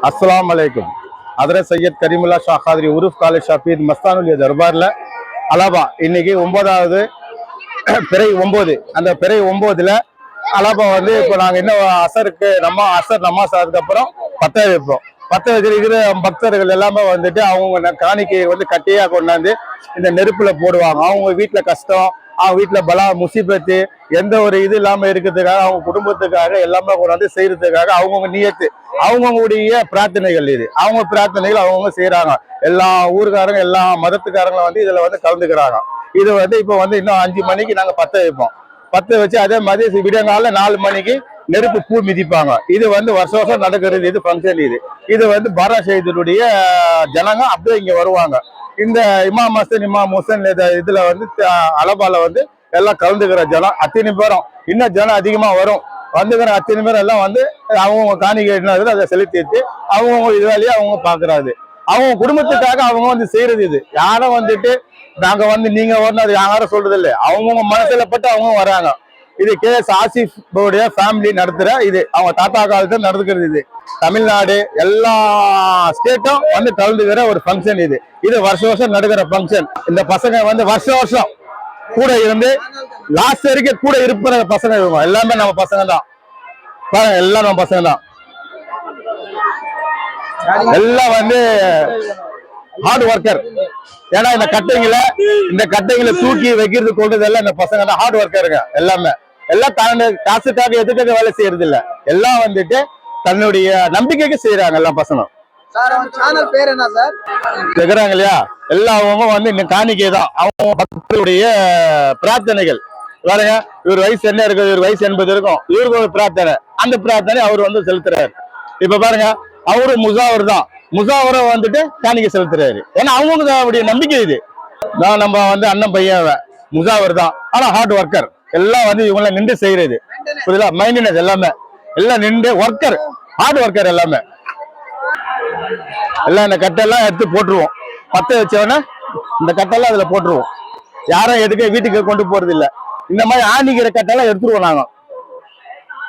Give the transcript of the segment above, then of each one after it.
अस्सलाम वालेकुम। हज़रत सैयद करीमुल्लाह शाह कादरी उर्फ काले ஷஃபீத் மஸ்தானுடைய தர்பார்ல அலபா இன்னைக்கு 9வது பிறை 9 அந்த பிறை 9ல அலபா வந்து இப்போ நாங்க இன்னும் அசருக்கு அசர் நமாஸ் அதுக்கப்புறம் பத்த வைப்போம். பத்த வச்சிருக்கிற பக்தர்கள் எல்லாமே வந்துட்டு அவங்க காணிக்கையை வந்து கட்டியா கொண்டாந்து இந்த நெருப்புல போடுவாங்க. அவங்க வீட்டுல கஷ்டம், அவங்க வீட்டுல பலா முசிபத்து எந்த ஒரு இது இல்லாம இருக்கிறதுக்காக அவங்க குடும்பத்துக்காக எல்லாமே கொண்டாந்து செய்யறதுக்காக அவங்கவுங்க நியத்து அவங்கவுங்களுடைய பிரார்த்தனைகள். இது அவங்க பிரார்த்தனைகள் அவங்கவுங்க செய்யறாங்க. எல்லா ஊருக்காரங்க எல்லா மதத்துக்காரங்களும் வந்து இதுல வந்து கலந்துக்கிறாங்க. இது வந்து இப்போ வந்து இன்னும் 5 மணிக்கு நாங்க பத்த வைப்போம். பத்த வச்சு அதே மாதிரி விடியங்கால 4 மணிக்கு நெருப்பு பூ மிதிப்பாங்க. இது வந்து வருஷம் வருஷம் நடக்கிறது. இது ஃபங்க்ஷன். இது வந்து பாரா ஷஹீதுடைய ஜனங்க அப்படியே இங்க வருவாங்க. இந்த இமாம் ஹுசைன் இதுல வந்து அலபால வந்து எல்லாம் கலந்துக்கிற ஜனம் அத்தனை பேரும் இன்னும் ஜனம் அதிகமா வரும். வந்துக்கிற அத்தனை பேரும் எல்லாம் வந்து அவங்க காணிக்கை என்ன அதை செலுத்திட்டு அவங்கவுங்க இது வேலையை அவங்க பாக்குறாரு. அவங்க குடும்பத்துக்காக அவங்க வந்து செய்யறது. இது யாரும் வந்துட்டு நாங்க வந்து நீங்க வரணும் அது யாரும் சொல்றது இல்லை. அவங்கவுங்க மனசுல பட்டு அவங்க வராங்க. இது KS ஆசிஃப் ஃபேமிலி நடத்துற இது அவங்க தாத்தா காலத்துல நடந்துக்கிறது. இது தமிழ்நாடு எல்லா ஸ்டேட்டும் வந்து கலந்துக்கிற ஒரு ஃபங்க்ஷன். இது வருஷம் வருஷம் நடக்கிற ஃபங்க்ஷன். இந்த பசங்க வந்து வருஷம் வருஷம் கூட இருந்து லாஸ்ட் வரைக்கும் கூட இருப்ப பசங்க இவங்க எல்லாமே நம்ம பசங்க தான். பாருங்க எல்லாம் நம்ம பசங்க தான். எல்லாம் வந்து ஹார்ட் ஒர்க்கர். ஏன்னா இந்த கட்டைங்களை தூக்கி வைக்கிறது கொண்டது எல்லாம் இந்த பசங்க தான் ஹார்ட் ஒர்க்கருங்க. எல்லாமே எல்லாம் தன்னுடைய காசுக்காக எதுக்காக வேலை செய்யறது இல்ல. எல்லாம் வந்துட்டு தன்னுடைய நம்பிக்கைக்கு செய்யறாங்க எல்லா பசங்க. கேக்குறாங்க இல்லையா எல்லாம் அவங்க வந்து இந்த காணிக்கை தான் அவங்க பக்தருடைய பிரார்த்தனைகள். பாருங்க இவர் வயசு என்ன இருக்குது, இவர் வயசு 80 இருக்கும். இவருக்கு ஒரு பிரார்த்தனை, அந்த பிரார்த்தனை அவர் வந்து செலுத்துறாரு. இப்ப பாருங்க அவரு முசாவர் தான். முசாவரை வந்துட்டு காணிக்கை செலுத்துறாரு. ஏன்னா அவங்களுடைய நம்பிக்கை. இது நான் நம்ம வந்து அண்ணன் பையன் முசாவர் தான். ஆனா ஹார்ட் ஒர்க்கர். எல்லாம் வந்து இவங்கள நின்று செய்யறது. புரியுதா? மைண்டனஸ் எல்லாமே எல்லாம் நின்று ஒர்க்கர், ஹார்ட் ஒர்க்கர் எல்லாமே. எல்லாம் இந்த கட்டெல்லாம் எடுத்து போட்டுருவோம். பத்த வச்சவொடனே இந்த கட்டெல்லாம் அதுல போட்டுருவோம். யாரும் எதுக்கு வீட்டுக்கு கொண்டு போறது இல்ல. இந்த மாதிரி ஆணிக்கிற கட்டெல்லாம் எடுத்துருவோம். நாங்க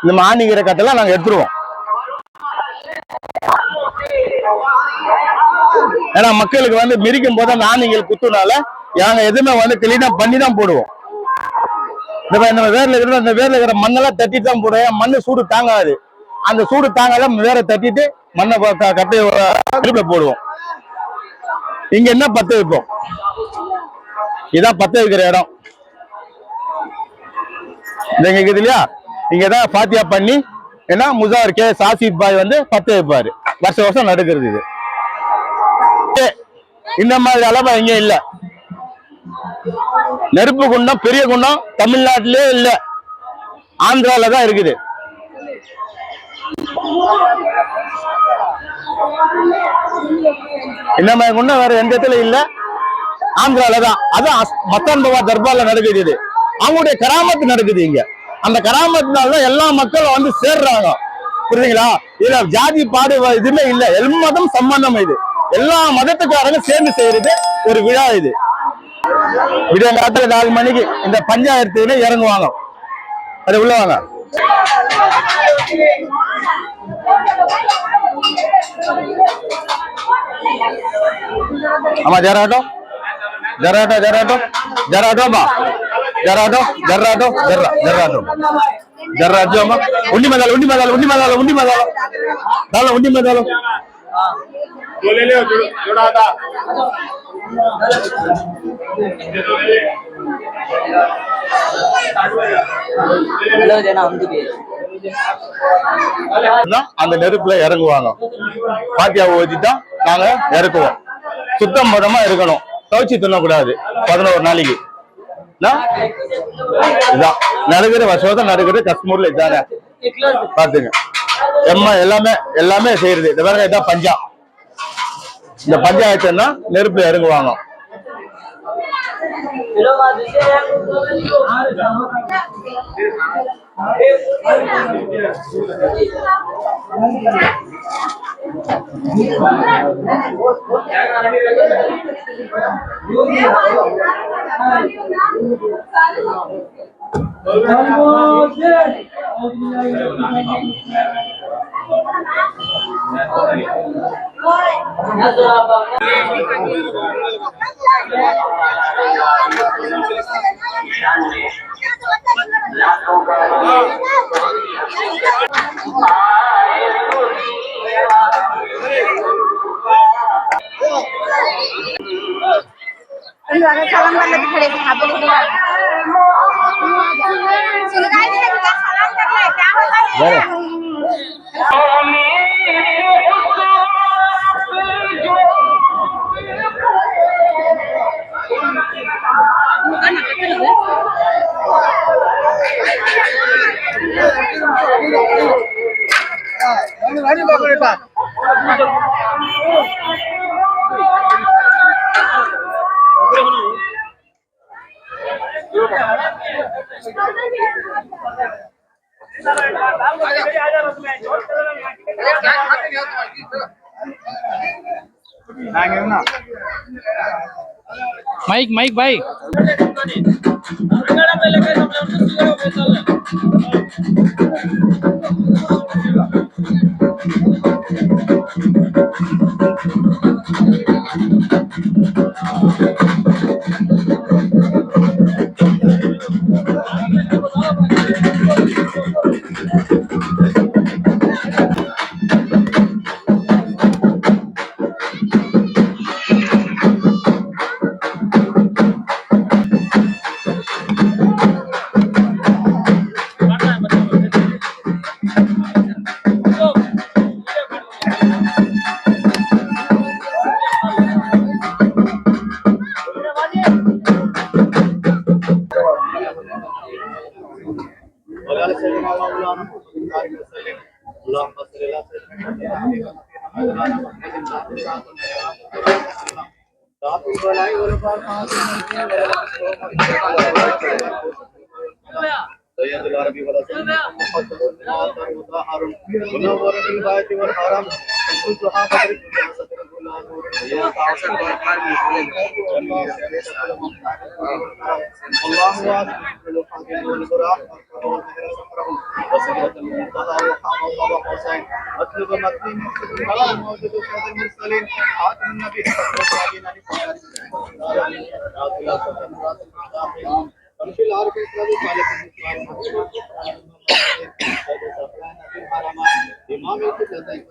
இந்த மாதிரி ஆணிக்கிற கட்டெல்லாம் நாங்க எடுத்துருவோம். ஏன்னா மக்களுக்கு வந்து மிதிக்கும் போது அந்த ஆணிகள் குத்துனால நாங்க எதுவுமே வந்து கிளீனா பண்ணி தான் போடுவோம். இந்த வேர்ல இருக்கிற மண்ணெல்லாம் தட்டிட்டு தான் போடுவோம். மண்ணு சூடு தாங்காது. அந்த சூடு தாங்காத வேற தட்டிட்டு மண்ணை கட்டையை போடுவோம். இங்க என்ன பத்த வைப்போம். இதான் பத்த வைக்கிற இடம். இங்க இருக்குது இல்லையா, இங்கதான் பாத்தியா பண்ணி ஏன்னா முசார் KS ஆசிஃப் பாய் வந்து பத்த வைப்பாரு. வருஷம் வருஷம் நடக்கிறது. இது இந்த மாதிரி அளவா இங்க இல்ல. நெருப்பு குண்டம் பெரிய குண்டம் தமிழ்நாட்டிலே இல்ல, ஆந்திரால தான் இருக்குது. இந்த மாதிரி குண்டம் வேற எந்த இடத்துல இல்ல, ஆந்திரால தான். அதான் மஸ்தான் பாபா தர்பார்ல நடக்குது. இது அவங்களுடைய கராமத்து நடக்குது இங்க. அந்த கராமத்தினால்தான் எல்லா மக்களும் வந்து சேர்றாங்க. புரியுதுங்களா? இதுல ஜாதி பாடு எதுவுமே இல்ல. எல்மதம் சம்பந்தம். இது எல்லா மதத்துக்காரங்க சேர்ந்து செய்யறது ஒரு விழா. இது விடிய காலத்துல 4 மணிக்கு இந்த பஞ்சாயத்துல இறங்குவாங்க. அது உள்ள வாங்க. ஆமா ஜராட்டோ ஜராட்டோ ஜராட்டோ ஜராட்டோமா ஜராட்டோ ஜராட்டோ ஜர்ரா ஜராட்டோ ஜர்ராஜோமா உண்டி மதால உண்டி மதால உண்டி மதால உண்டி மதால தால உண்டி மதால बोले ले जोड़ा था அந்த நெருப்புல இறங்குவாங்க. பாத்தியாவை ஊத்திட்டா நாங்க இறக்குவோம். சுத்தம் பதமா இருக்கணும். கவுச்சி தின்னக்கூடாது 11 நாளைக்கு. இதான் நடக்குது. வருஷம் நடக்குது. கஸ்மூர்ல இதானே பாத்துங்க. எல்லாமே செய்யறது. இந்த வேற இதான் பஞ்சா. இந்த பஞ்சாயத்துன்னா நெருப்புல இறங்குவாங்க. salam करने के खड़े थे बोले सुनो गाइस सलाम करना है क्या होता माइक माइक भाई سيد العربي والأصل محمد المطهر منور بالبيت والحرم كنت حافظ الله واسع الحمد والبراء وسيرة المنتهى وحام الله حسين اطلب مكين موجود سيد المرسلين خاتم النبي في العرب إمام الكتاب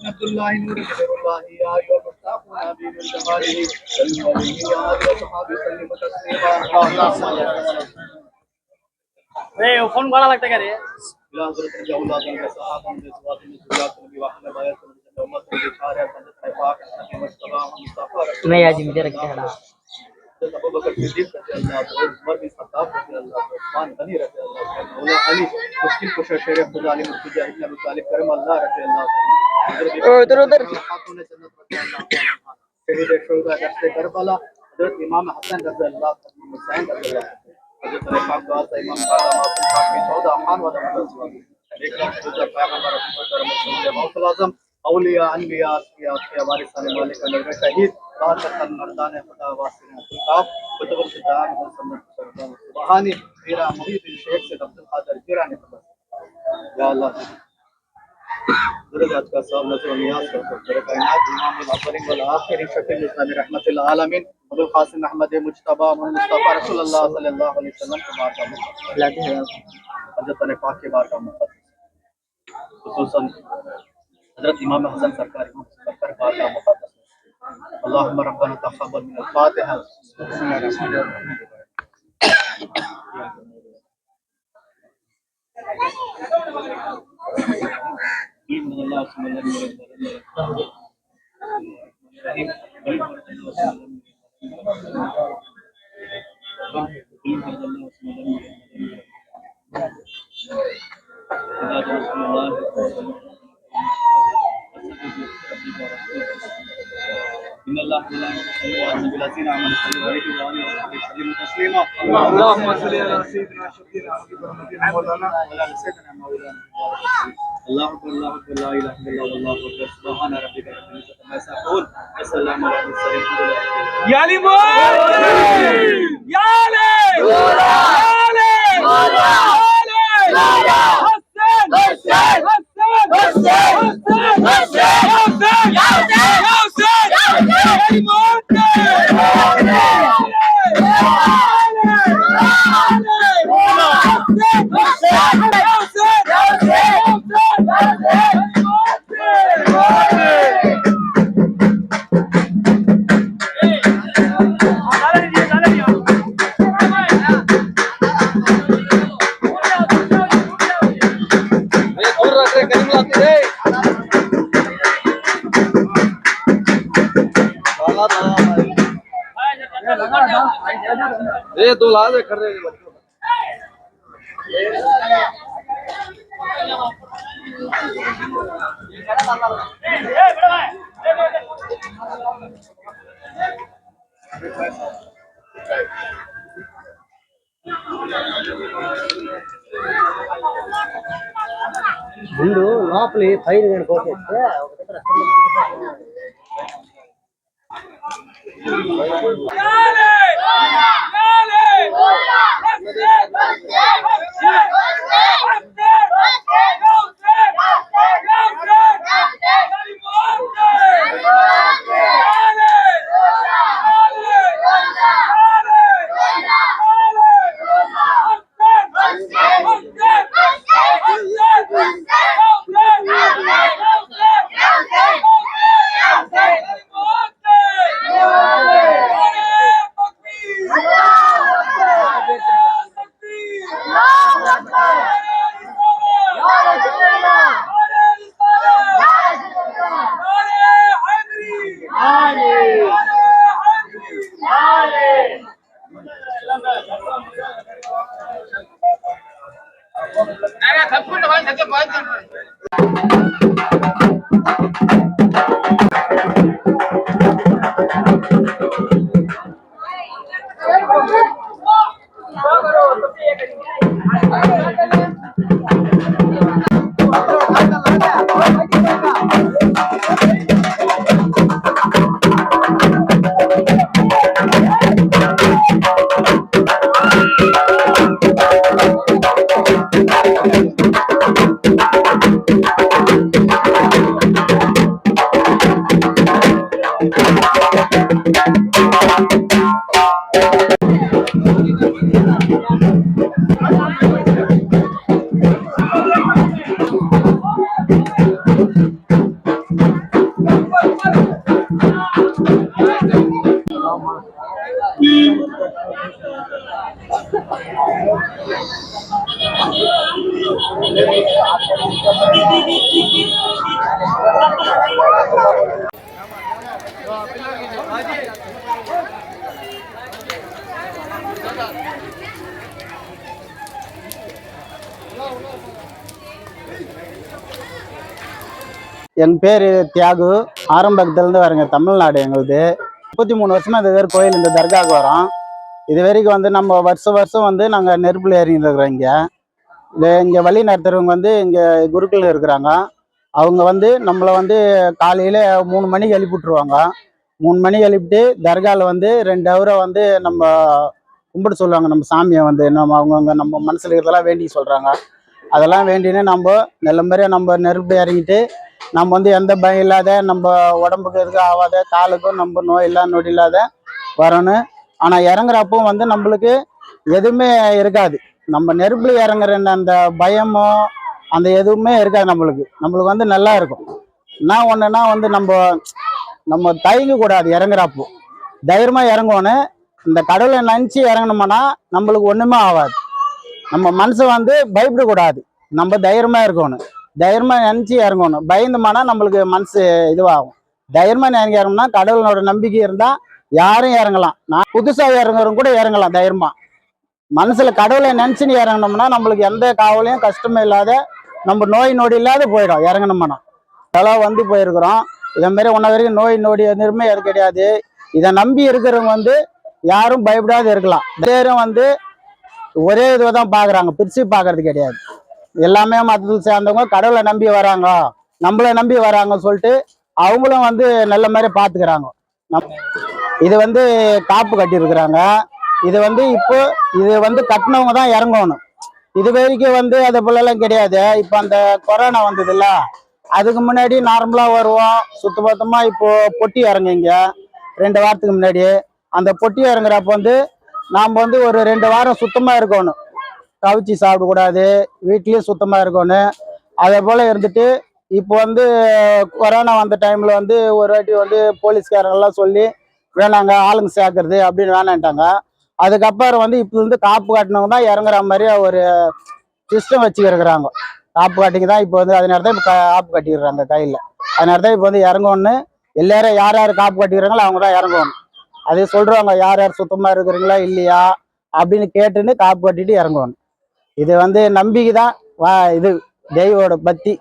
عبد الله نور الله يا أيها المصطفى نبي من جماله سلم عليه يا آله وصحبه سلم تسليما اللهم صل على फोन करा लगता क्या रे إلى حضرة الجولات والصحابة من الصلاة من الصلاة النبي وأحمد آيات من أمة الإشارة من الطريقات من مصطفى नहीं आज मुझे रखते हैं अबू बकर सिद्दीक रज़ी अल्लाह अन्हु उमर बिन खत्ताब रज़ी अल्लाह अन्हु उस्मान गनी रज़ी अल्लाह अन्हु मौला अली मुश्किल कुशा शेर खुदा अली मुर्तजा इब्न अबू तालिब करम अल्लाह रज़ी अल्लाह अन्हु उधर खातून जन्नत रज़ी अल्लाह अन्हा शहीद शुहदा दस्ते करबला हजरत इमाम हसन रज़ी अल्लाह अन्हु हुसैन रज़ी अल्लाह हजरत पाक गाज़ा इमाम काला मासूम पाक के 14 खान वाला एक लाख गुजर पैगंबर रसूल आज़म औलिया अनबिया असफिया वारिसान मालिक नबी शहीद बादशाह मर्दान खुदा वासिन काफ कुतुब सिद्दान मुसन्नत सुबहानी मेरा मुहीद शेख से अब्दुल कादिर जिलानी या अल्लाह दुरुद का सब नजर नियाज कर तेरे कायनात इमाम अल-अव्वलिन वल आखिरीन शफीउल इस्लाम रहमतुल आलमीन अबुल कासिम अहमद मुज्तबा मुस्तफा रसूलुल्लाह सल्लल्लाहु अलैहि वसल्लम के बार का हजरत ने पाक के बार का खुसूसन हजरत इमाम हसन सरकार इमाम सरकार बार का मुक़द्दस अल्लाहुम्मा रब्बना तक़ब्बल मिन अल-फातिहा إن الله وملائكته يصلون على النبي الذين آمنوا صلوا عليه وآله وصحبه وسلموا تسليما اللهم صل على سيدنا شفيعنا وحبيبنا مولانا وعلى سيدنا مولانا الله أكبر الله أكبر لا إله إلا الله والله أكبر سبحان ربك رب العزة عما يصفون والسلام على المرسلين ముందు లోపలి పైన నేను పోతే என் பேர் தியாகு. ஆரம்பத்துலேருந்து வரங்க, தமிழ்நாடு எங்களுது. 33 வருஷமா இந்த பேர் கோயில், இந்த தர்காவுக்கு வரோம். இது வரைக்கும் வந்து நம்ம வருஷம் வந்து நாங்கள் நெருப்பில் ஏறிக்கிறோம். இங்கே வழி நடத்துறவங்க வந்து இங்கே குருக்கள் இருக்கிறாங்க. அவங்க வந்து நம்மளை வந்து காலையில் 3 மணிக்கு எழுப்பிட்டுருவாங்க. 3 மணிக்கு எழுப்பிட்டு தர்காவில் வந்து 2 ஹவரை வந்து நம்ம கும்பிட சொல்லுவாங்க. நம்ம சாமியை வந்து அவங்கவுங்க நம்ம மனசில் இருக்கிறதெல்லாம் வேண்டி சொல்கிறாங்க. அதெல்லாம் வேண்டின்னு நம்ம நல்ல மாதிரியாக நம்ம நெருப்பு இறங்கிட்டு நம்ம வந்து எந்த பயம் இல்லாத, நம்ம உடம்புக்கு எதுக்கும் ஆகாத, காலுக்கும் நம்ம நோய் இல்லாத நொடி இல்லாத வரணும். ஆனால் இறங்குறப்போ வந்து நம்மளுக்கு எதுவுமே இருக்காது. நம்ம நெருப்புல இறங்குற அந்த பயமோ அந்த எதுவுமே இருக்காது. நம்மளுக்கு வந்து நல்லா இருக்கும். என்ன ஒன்றுனா வந்து நம்ம தயங்க கூடாது. இறங்குறப்போ தைரியமாக இறங்கணும். இந்த கடவுளை நினச்சி இறங்கணுமானா நம்மளுக்கு ஒன்றுமே ஆகாது. நம்ம மனசு வந்து பயப்படக்கூடாது. நம்ம தைரியமாக இருக்கணும். தைரியமாக நினச்சி இறங்கணும். பயந்துமானா நம்மளுக்கு மனசு இதுவாகும். தைரியமாக இறங்கி இறங்கணும்னா கடவுளோட நம்பிக்கை இருந்தால் யாரும் இறங்கலாம். நான் புதுசாக இறங்குறவங்க கூட இறங்கலாம் தைரியமாக. மனசில் கடவுளை நினச்சின்னு இறங்கணும்னா நம்மளுக்கு எந்த காவலையும் கஷ்டமே இல்லாத, நம்ம நோய் நொடி இல்லாத போயிடும் இறங்கணும்னா. அதெல்லாம் வந்து போயிருக்கிறோம். இதே மாதிரி ஒன்றை வரைக்கும் நோய் நொடி எதுவுமே எது கிடையாது. இதை நம்பி இருக்கிறவங்க வந்து யாரும் பயப்படாத இருக்கலாம். பேரும் வந்து ஒரே இதுவை தான் பார்க்குறாங்க, பிரித்து பார்க்கறது கிடையாது. எல்லாமே மதத்தில் சேர்ந்தவங்க கடவுளை நம்பி வராங்க, நம்மளை நம்பி வராங்க சொல்லிட்டு அவங்களும் வந்து நல்ல மாதிரி பார்த்துக்கிறாங்க. இது வந்து காப்பு கட்டியிருக்கிறாங்க. இது வந்து இப்போ இது வந்து கட்டினவங்க தான் இறங்கணும். இது வரைக்கும் வந்து அது போலலாம் கிடையாது. இப்போ அந்த கொரோனா வந்ததுல்ல, அதுக்கு முன்னாடி நார்மலா வருவோம் சுத்தபத்தமா. இப்போ பொட்டி இறங்குங்க 2 வாரத்துக்கு முன்னாடி. அந்த பொட்டி இறங்குறப்ப வந்து நாம் வந்து ஒரு 2 வாரம் சுத்தமா இருக்கணும். கவிச்சி சாப்பிடக்கூடாது, வீட்லயும் சுத்தமா இருக்கணும். அதே போல இருந்துட்டு இப்போ வந்து கொரோனா வந்த டைம்ல வந்து ஒரு வாட்டி வந்து போலீஸ்காரங்கெல்லாம் சொல்லி வேணாங்க ஆளுங்க சேர்க்கறது அப்படின்னு வேணான்ட்டாங்க. அதுக்கப்புறம் வந்து இப்போ வந்து காப்பு காட்டினவங்க தான் இறங்குற மாதிரி ஒரு சிஸ்டம் வச்சுக்கிறாங்க. காப்பு காட்டிங்க தான் இப்போ வந்து அதனால தான் இப்போ காப்பு கட்டிடுறாங்க கையில். அதனால தான் இப்போ வந்து இறங்கணும்னு எல்லாரும் யார் யார் காப்பு கட்டிக்கிறாங்களோ அவங்க தான் இறங்கணும். அதே சொல்றாங்க யார் யார் சுத்தமா இருக்கிறீங்களா இல்லையா அப்படின்னு கேட்டுன்னு காப்பு கட்டிட்டு இறங்கணும். இது வந்து நம்பிக்கை தான். இது தெய்வோட பக்தி.